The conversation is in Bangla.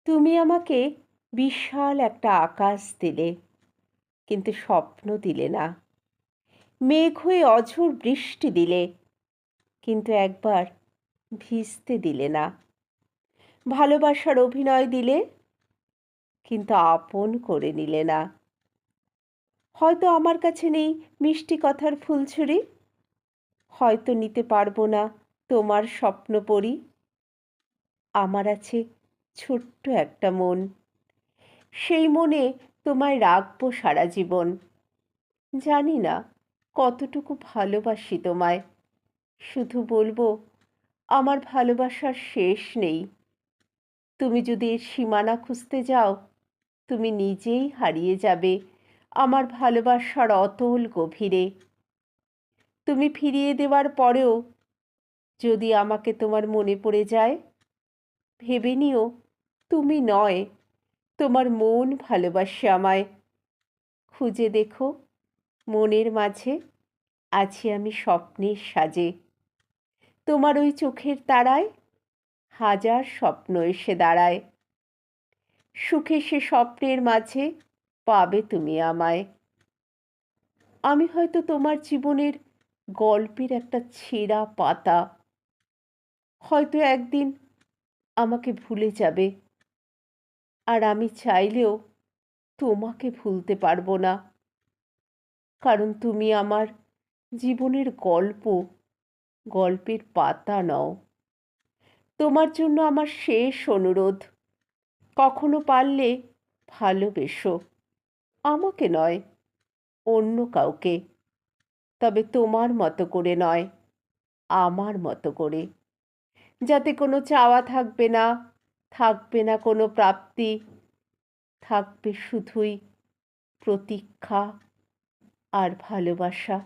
তুমি আমাকে বিশাল একটা আকাশ দিলে, কিন্তু স্বপ্ন দিলে না। মেঘ হয়ে অঝোর বৃষ্টি দিলে, কিন্তু একবার ভিজতে দিলে না। ভালোবাসার অভিনয় দিলে, কিন্তু আপন করে নিলে না। হয়তো আমার কাছে নেই মিষ্টি কথার ফুলঝুরি, হয়তো নিতে পারবো না তোমার স্বপ্ন পরি। আমার আছে ছোট্ট একটা মন, সেই মনে তোমায় রাখবো সারা জীবন। জানি না কতটুকু ভালোবাসি তোমায়, শুধু বলবো আমার ভালোবাসার শেষ নেই। তুমি যদি এর সীমানা খুঁজতে যাও, তুমি নিজেই হারিয়ে যাবে আমার ভালোবাসার অতল গভীরে। তুমি ফিরিয়ে দেওয়ার পরেও যদি আমাকে তোমার মনে পড়ে যায়, ভেবে নিও তুমি নয়, তোমার মন ভালোবাসে আমায়। খুঁজে দেখো মনের মাঝে আছি আমি স্বপ্নের সাজে। তোমার ওই চোখের তারায় হাজার স্বপ্ন এসে দাঁড়ায়। সুখে সে স্বপ্নের মাঝে পাবে তুমি আমায়। আমি হয়তো তোমার জীবনের গল্পের একটা ছেঁড়া পাতা। হয়তো একদিন আমাকে ভুলে যাবে, আর আমি চাইলেও তোমাকে ভুলতে পারবো না। কারণ তুমি আমার জীবনের গল্প, গল্পের পাতা নও। তোমার জন্য আমার শেষ অনুরোধ, কখনো পারলে ভালোবেসো, আমাকে নয়, অন্য কাউকে। তবে তোমার মতো করে নয়, আমার মতো করে। যাতে কোনো চাওয়া থাকবে না, থাকবে না কোনো প্রাপ্তি, থাকবে শুধুই প্রতীক্ষা আর ভালোবাসা।